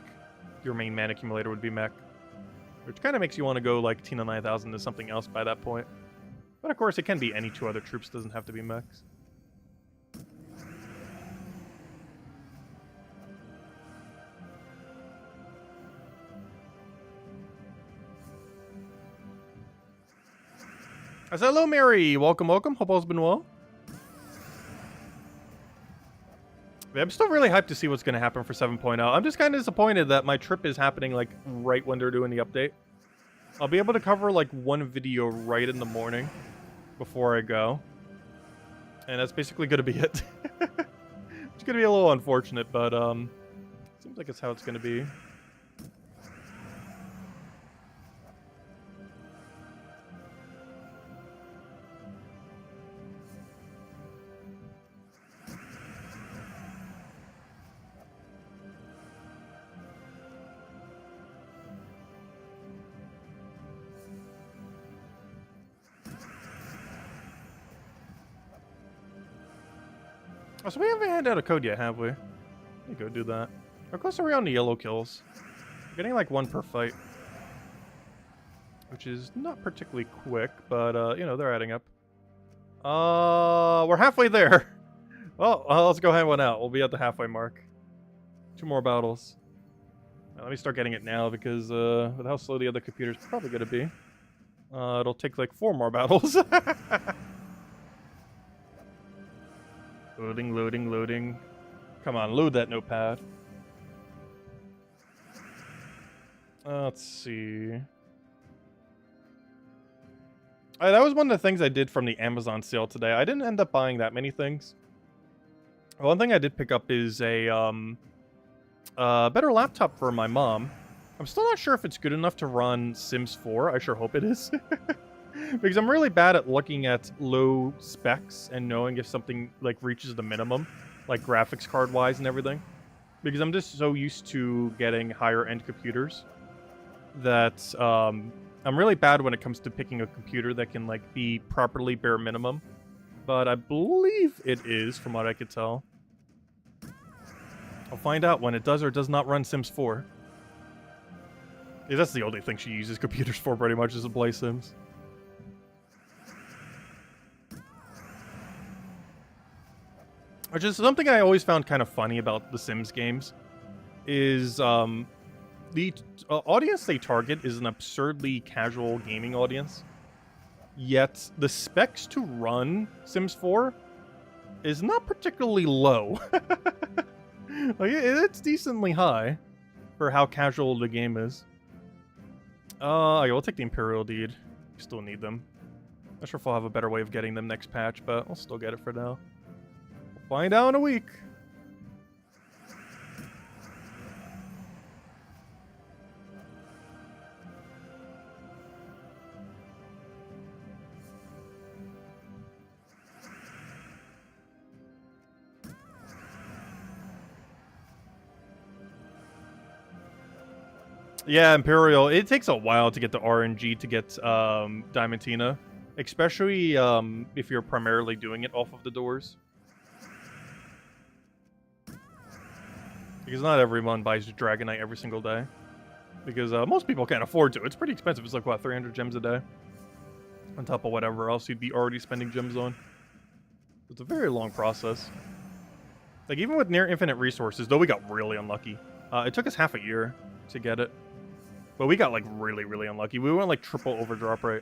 your main mana accumulator would be mech. Which kind of makes you want to go like Tina 9000 to something else by that point. But of course it can be any 2 other troops, doesn't have to be mechs. I said, hello, Mary. Welcome, welcome. Hope all's been well. Yeah, I'm still really hyped to see what's going to happen for 7.0. I'm just kind of disappointed that my trip is happening, like, right when they're doing the update. I'll be able to cover, like, 1 video right in the morning before I go. And that's basically going to be it. It's going to be a little unfortunate, but, seems like it's how it's going to be. Oh, so we haven't handed out a code yet, have we? Let me go do that. How close are we on the yellow kills? We're getting like 1 per fight. Which is not particularly quick, but, you know, they're adding up. We're halfway there. Well, let's go hand one out. We'll be at the halfway mark. 2 more battles. Let me start getting it now, because, with how slow the other computer's probably gonna be. It'll take like 4 more battles. Loading, loading, loading. Come on, load that notepad. Let's see. That was one of the things I did from the Amazon sale today. I didn't end up buying that many things. One thing I did pick up is a better laptop for my mom. I'm still not sure if it's good enough to run Sims 4. I sure hope it is. Because I'm really bad at looking at low specs and knowing if something like reaches the minimum, like graphics card wise and everything. Because I'm just so used to getting higher end computers that I'm really bad when it comes to picking a computer that can like be properly bare minimum. But I believe it is, from what I could tell. I'll find out when it does or does not run Sims 4. Yeah, that's the only thing she uses computers for pretty much, is to play Sims. Which is something I always found kind of funny about the Sims games, is the audience they target is an absurdly casual gaming audience, yet the specs to run Sims 4 is not particularly low. Like, it's decently high for how casual the game is. Okay, we'll take the Imperial Deed. We still need them. Not sure if I'll have a better way of getting them next patch, but I'll still get it for now. We'll find out in a week. Yeah, Imperial. It takes a while to get the RNG to get Diamantina, especially if you're primarily doing it off of the doors. Because not everyone buys Dragonite every single day. Because most people can't afford to. It's pretty expensive. It's like, what, 300 gems a day? On top of whatever else you'd be already spending gems on. It's a very long process. Like, even with near infinite resources, though we got really unlucky. It took us half a year to get it. But we got, like, really, really unlucky. We went, like, triple overdrop rate.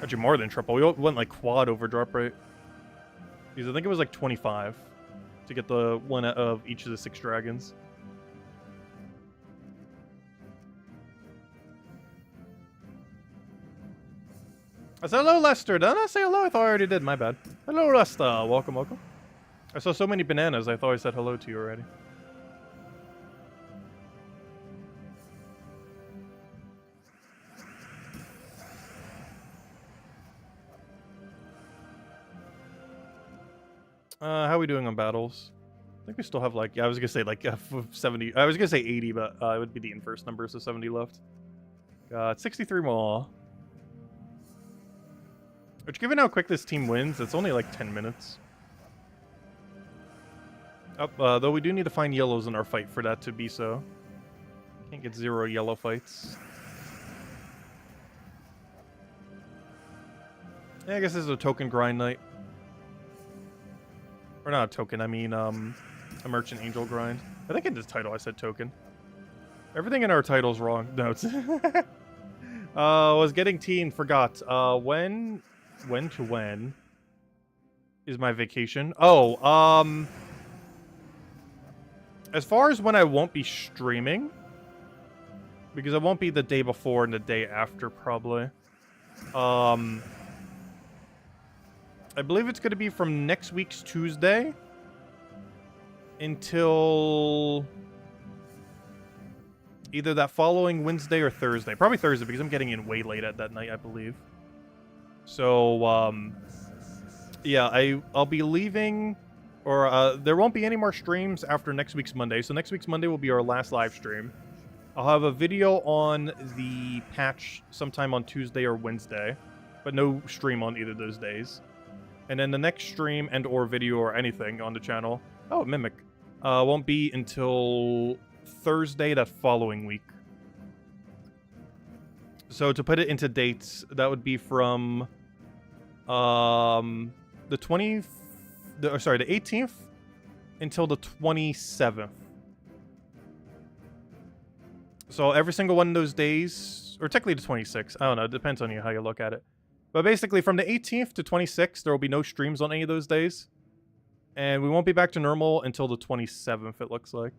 Actually, more than triple. We went, like, quad overdrop rate. Because I think it was, like, 25 to get the one of each of the 6 dragons. I said hello, Lester. Did I not say hello? I thought I already did. My bad. Hello, Lester. Welcome, welcome. I saw so many bananas, I thought I said hello to you already. How are we doing on battles? I think we still have, like, yeah, I was gonna say, like, 70. I was gonna say 80, but it would be the inverse number, so 70 left. Got 63 more. Which, given how quick this team wins, it's only like 10 minutes. Though we do need to find yellows in our fight for that to be so. Can't get 0 yellow fights. Yeah, I guess this is a token grind night. Or not a token, I mean, a Merchant Angel grind. I think in this title I said token. Everything in our title's wrong. No, it's... was getting teen, forgot. When to when is my vacation? Oh, as far as when I won't be streaming, because it won't be the day before and the day after, probably. I believe it's going to be from next week's Tuesday until either that following Wednesday or Thursday. Probably Thursday, because I'm getting in way late at that night, I believe. So, yeah, I'll be leaving, or there won't be any more streams after next week's Monday. So next week's Monday will be our last live stream. I'll have a video on the patch sometime on Tuesday or Wednesday, but no stream on either of those days. And then the next stream and or video or anything on the channel, Mimic, won't be until Thursday that following week. So to put it into dates, that would be from the 18th until the 27th. So every single one of those days, or technically the 26th, I don't know, it depends on you how you look at it. But basically, from the 18th to 26th, there will be no streams on any of those days. And we won't be back to normal until the 27th, it looks like.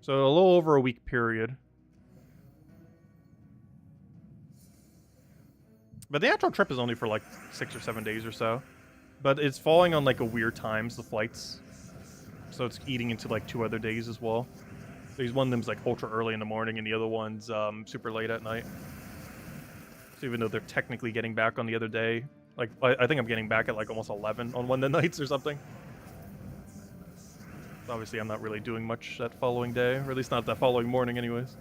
So a little over a week period. But the actual trip is only for like 6 or 7 days or so. But it's falling on like a weird times, the flights. So it's eating into like 2 other days as well. There's one of them's like ultra early in the morning and the other one's super late at night. So even though they're technically getting back on the other day, like I think I'm getting back at like almost 11 on one of the nights or something. Obviously I'm not really doing much that following day, or at least not that following morning anyways.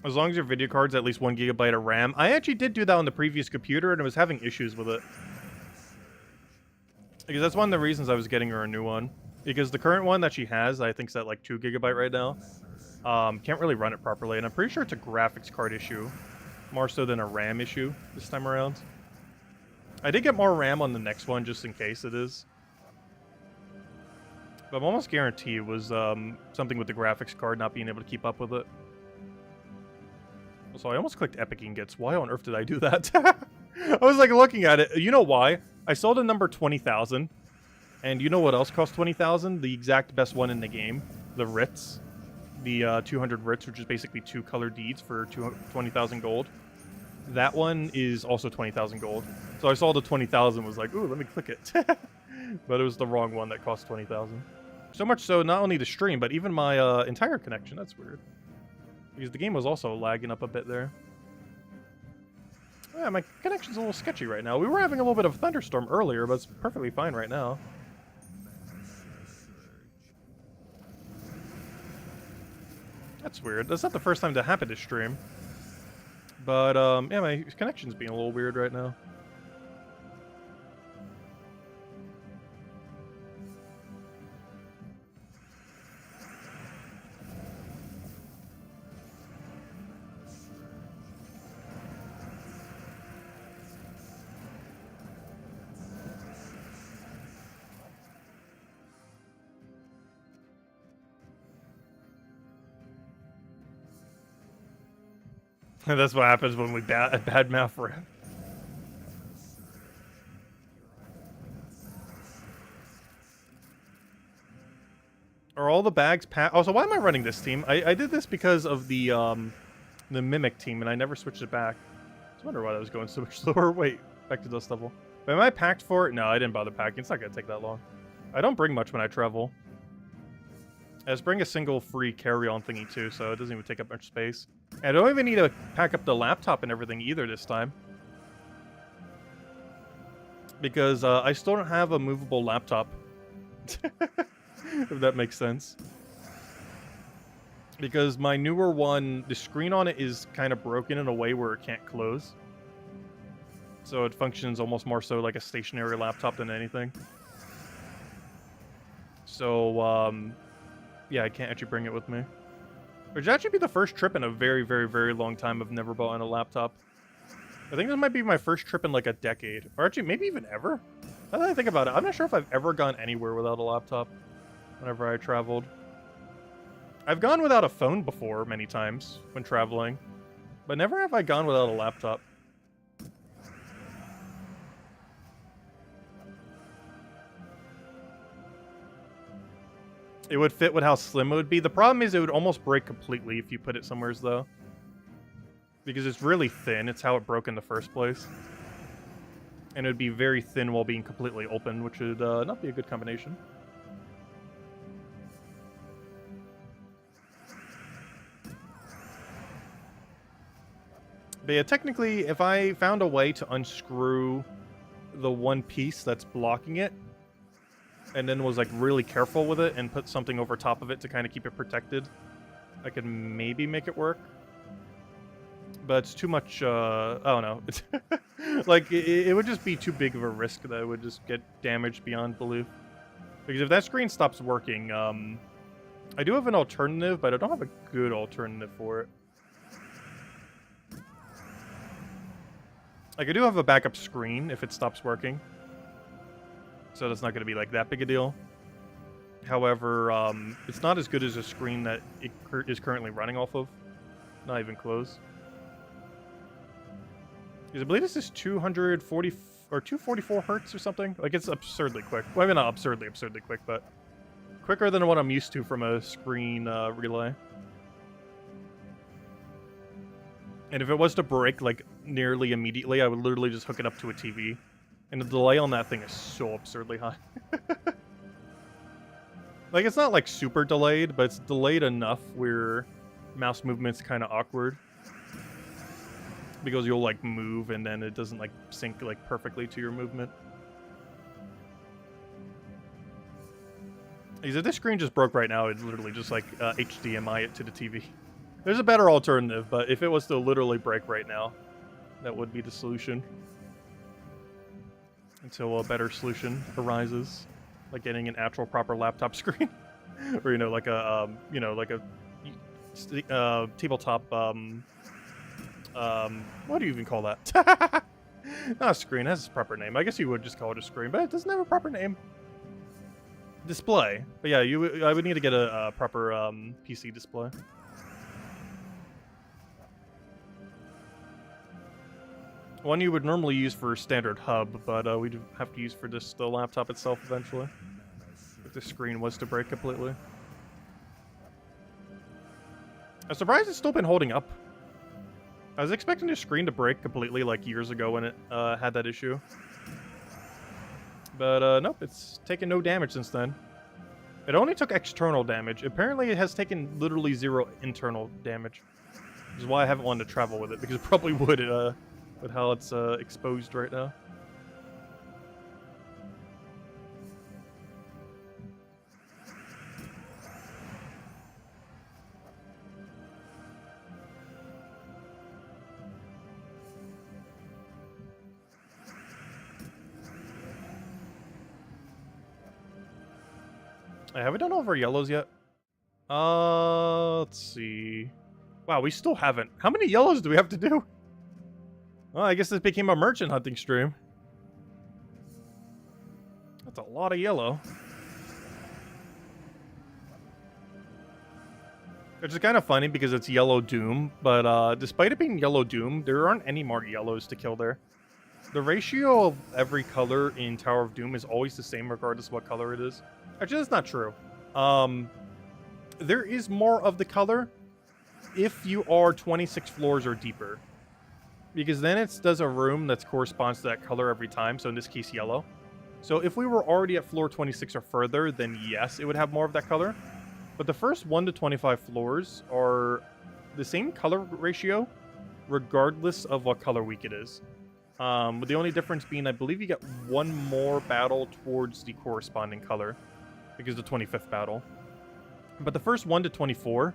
As long as your video card's at least 1 gigabyte of RAM. I actually did do that on the previous computer, and I was having issues with it. Because that's one of the reasons I was getting her a new one. Because the current one that she has, I think, is at like 2 gigabyte right now. Can't really run it properly, and I'm pretty sure it's a graphics card issue. More so than a RAM issue this time around. I did get more RAM on the next one, just in case it is. But I'm almost guaranteed it was something with the graphics card not being able to keep up with it. So I almost clicked Epic Ingots. Why on earth did I do that? I was like looking at it. You know why? I saw the number 20,000. And you know what else cost 20,000? The exact best one in the game. The Writs. The 200 Writs, which is basically 2 colored deeds for 20,000 gold. That one is also 20,000 gold. So I saw the 20,000, was like, ooh, let me click it. But it was the wrong one that cost 20,000. So much so, not only the stream, but even my entire connection. That's weird. Because the game was also lagging up a bit there. Yeah, my connection's a little sketchy right now. We were having a little bit of a thunderstorm earlier, but it's perfectly fine right now. That's weird. That's not the first time that happened to stream. But, yeah, my connection's being a little weird right now. That's what happens when we bad mouth RAM. Are all the bags packed? Also, why am I running this team? I did this because of the Mimic team, and I never switched it back. I wonder why that was going so much slower. Wait, back to Dust Devil. But am I packed for it? No, I didn't bother packing. It's not going to take that long. I don't bring much when I travel. I just bring a single free carry-on thingy, too, so it doesn't even take up much space. And I don't even need to pack up the laptop and everything either this time. Because I still don't have a movable laptop. If that makes sense. Because my newer one, the screen on it is kind of broken in a way where it can't close. So it functions almost more so like a stationary laptop than anything. So, yeah, I can't actually bring it with me. Which would actually be the first trip in a very, very, very long time I've never bought on a laptop. I think this might be my first trip in like a decade. Or actually, maybe even ever. Now that I think about it, I'm not sure if I've ever gone anywhere without a laptop. Whenever I traveled. I've gone without a phone before many times when traveling. But never have I gone without a laptop. It would fit with how slim it would be. The problem is it would almost break completely if you put it somewhere though. Because it's really thin. It's how it broke in the first place. And it would be very thin while being completely open, which would not be a good combination. But yeah, technically, if I found a way to unscrew the one piece that's blocking it, and then was like really careful with it and put something over top of it to kind of keep it protected, I could maybe make it work. But it's too much, I don't know. It's like, it would just be too big of a risk that it would just get damaged beyond belief. Because if that screen stops working, I do have an alternative, but I don't have a good alternative for it. Like, I do have a backup screen if it stops working. So that's not going to be like that big a deal. However, it's not as good as a screen that it is currently running off of. Not even close. Because I believe this is 240 or 244 hertz or something. Like, it's absurdly quick. Well, I mean, not absurdly quick, but quicker than what I'm used to from a screen relay. And if it was to break, like, nearly immediately, I would literally just hook it up to a TV. And the delay on that thing is so absurdly high. Like, it's not, like, super delayed, but it's delayed enough where mouse movement's kind of awkward. Because you'll, like, move, and then it doesn't, like, sync, like, perfectly to your movement. Because if this screen just broke right now, it'd literally just, like, HDMI it to the TV. There's a better alternative, but if it was to literally break right now, that would be the solution. Until a better solution arises, like getting an actual proper laptop screen, or like a tabletop what do you even call that? Not a screen, it has its proper name. I guess you would just call it a screen, but it doesn't have a proper name. Display. But yeah, I would need to get a proper PC display. One you would normally use for standard hub, but we'd have to use for just the laptop itself eventually. If the screen was to break completely. I'm surprised it's still been holding up. I was expecting the screen to break completely like years ago when it had that issue. But nope, it's taken no damage since then. It only took external damage. Apparently it has taken literally 0 internal damage. Which is why I haven't wanted to travel with it, because it probably would with how it's exposed right now. Have we done all of our yellows yet? Let's see. Wow, we still haven't. How many yellows do we have to do? Well, I guess this became a merchant hunting stream. That's a lot of yellow. Which is kind of funny because it's Yellow Doom, but despite it being Yellow Doom, there aren't any more yellows to kill there. The ratio of every color in Tower of Doom is always the same regardless of what color it is. Actually, that's not true. There is more of the color if you are 26 floors or deeper. Because then it does a room that corresponds to that color every time, so in this case, yellow. So if we were already at floor 26 or further, then yes, it would have more of that color. But the first 1 to 25 floors are the same color ratio, regardless of what color week it is. With the only difference being, I believe you get 1 more battle towards the corresponding color, because of the 25th battle. But the first 1 to 24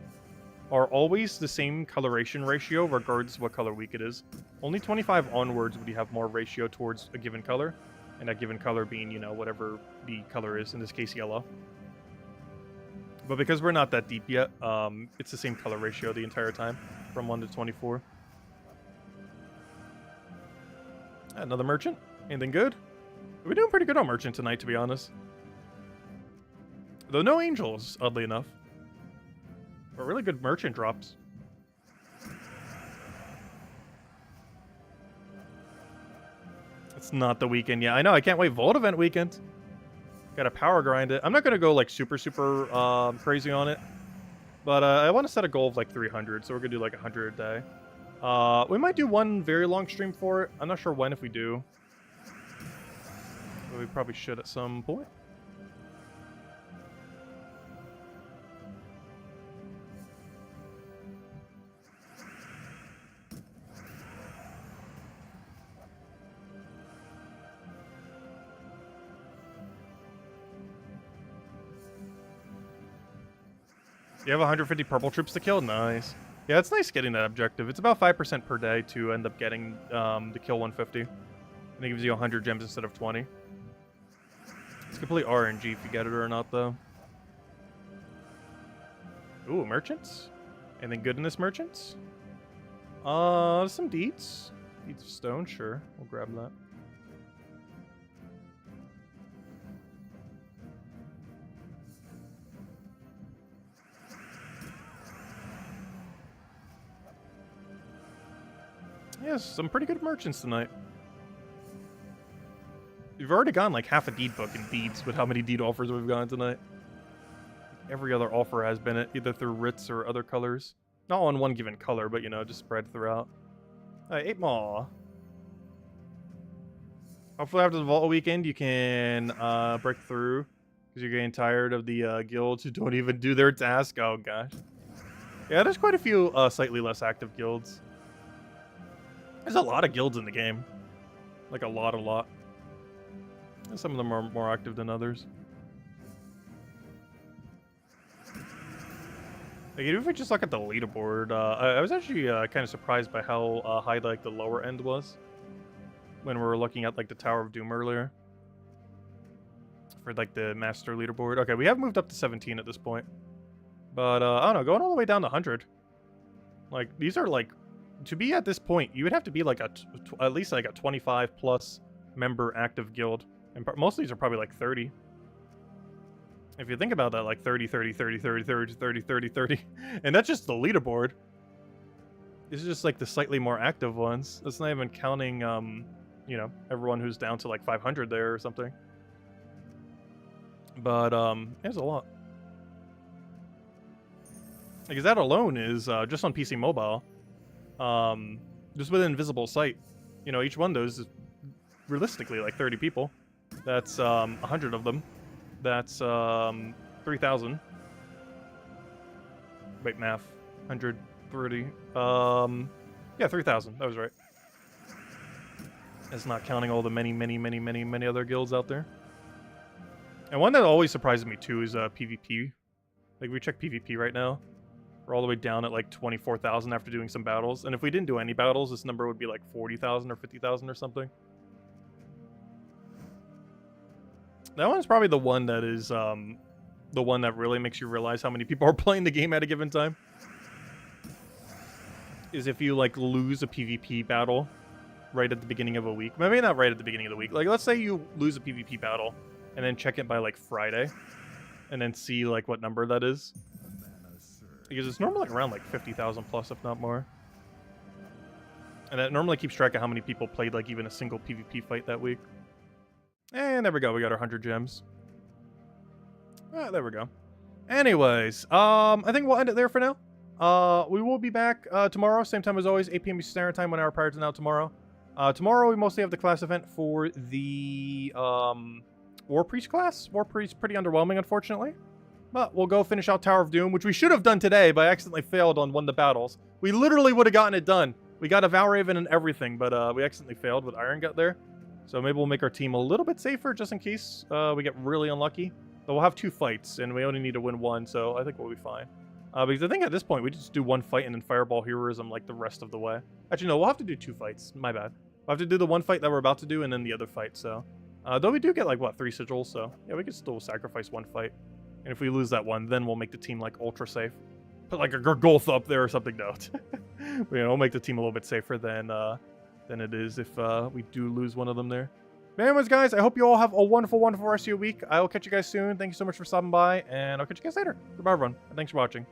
are always the same coloration ratio, regardless of what color week it is. Only 25 onwards would you have more ratio towards a given color, and that given color being, whatever the color is, in this case, yellow. But because we're not that deep yet, it's the same color ratio the entire time, from 1 to 24. Another merchant. Anything good? We're doing pretty good on merchant tonight, to be honest. Though no angels, oddly enough. But really good merchant drops. It's not the weekend yet. I know, I can't wait. Vault event weekend. Gotta power grind it. I'm not gonna go like super crazy on it. But I want to set a goal of like 300, so we're gonna do like 100 a day. We might do one very long stream for it. I'm not sure when if we do. But we probably should at some point. You have 150 purple troops to kill? Nice. Yeah, it's nice getting that objective. It's about 5% per day to end up getting the kill 150. And it gives you 100 gems instead of 20. It's complete RNG if you get it or not, though. Ooh, merchants? Anything good in this merchants? Some deeds. Deeds of stone, sure. We'll grab that. Yes, some pretty good merchants tonight. We've already gotten like half a deed book in deeds with how many deed offers we've gotten tonight. Every other offer has been it, either through writs or other colors. Not on one given color, but just spread throughout. Alright, 8 more. Hopefully after the Vault weekend you can break through. Because you're getting tired of the guilds who don't even do their task. Oh gosh. Yeah, there's quite a few slightly less active guilds. There's a lot of guilds in the game. Like a lot. And some of them are more active than others. Like, even if we just look at the leaderboard, I was actually kind of surprised by how high like the lower end was when we were looking at like the Tower of Doom earlier for like the master leaderboard. Okay, we have moved up to 17 at this point, but I don't know, going all the way down to 100. Like, these are like, to be at this point, you would have to be like at least like a 25 plus member active guild, and most of these are probably like 30. If you think about that, like 30, 30, 30, 30, 30, 30, 30, 30. And that's just the leaderboard. This is just like the slightly more active ones. That's not even counting, you know, everyone who's down to like 500 there or something. But, there's a lot. Because that alone is, just on PC Mobile, just with an invisible sight. You know, each one of those is realistically like 30 people. That's, 100 of them. That's 3,000. Wait, math. 130. Yeah, 3,000. That was right. That's not counting all the many other guilds out there. And one that always surprises me too is PvP. Like, we check PvP right now. We're all the way down at like 24,000 after doing some battles. And if we didn't do any battles, this number would be like 40,000 or 50,000 or something. That one's probably the one that is, the one that really makes you realize how many people are playing the game at a given time. Is if you, like, lose a PvP battle right at the beginning of a week. Maybe not right at the beginning of the week. Like, let's say you lose a PvP battle, and then check it by, like, Friday. And then see, like, what number that is. Because it's normally around, like, 50,000 plus, if not more. And that normally keeps track of how many people played, like, even a single PvP fight that week. And there we go, we got our 100 gems. Ah, there we go. Anyways, I think we'll end it there for now. We will be back tomorrow, same time as always, 8 p.m. Eastern Standard Time, 1 hour prior to now tomorrow. Tomorrow we mostly have the class event for the War Priest class. War Priest pretty underwhelming, unfortunately. But we'll go finish out Tower of Doom, which we should have done today, but I accidentally failed on one of the battles. We literally would have gotten it done. We got a Valraven and everything, but we accidentally failed with Iron Gut there. So maybe we'll make our team a little bit safer just in case we get really unlucky. But we'll have 2 fights, and we only need to win 1, so I think we'll be fine. Because I think at this point, we just do 1 fight and then Fireball Heroism like the rest of the way. Actually, no, we'll have to do 2 fights. My bad. We'll have to do the 1 fight that we're about to do and then the other fight, so... though we do get, like, what, 3 sigils, so... Yeah, we can still sacrifice 1 fight. And if we lose that one, then we'll make the team, like, ultra safe. Put, like, a Gargolth up there or something, no. You know, we'll make the team a little bit safer than it is if we do lose one of them there. But anyways, guys, I hope you all have a wonderful, wonderful rest of your week. I will catch you guys soon. Thank you so much for stopping by, and I'll catch you guys later. Goodbye, everyone, and thanks for watching.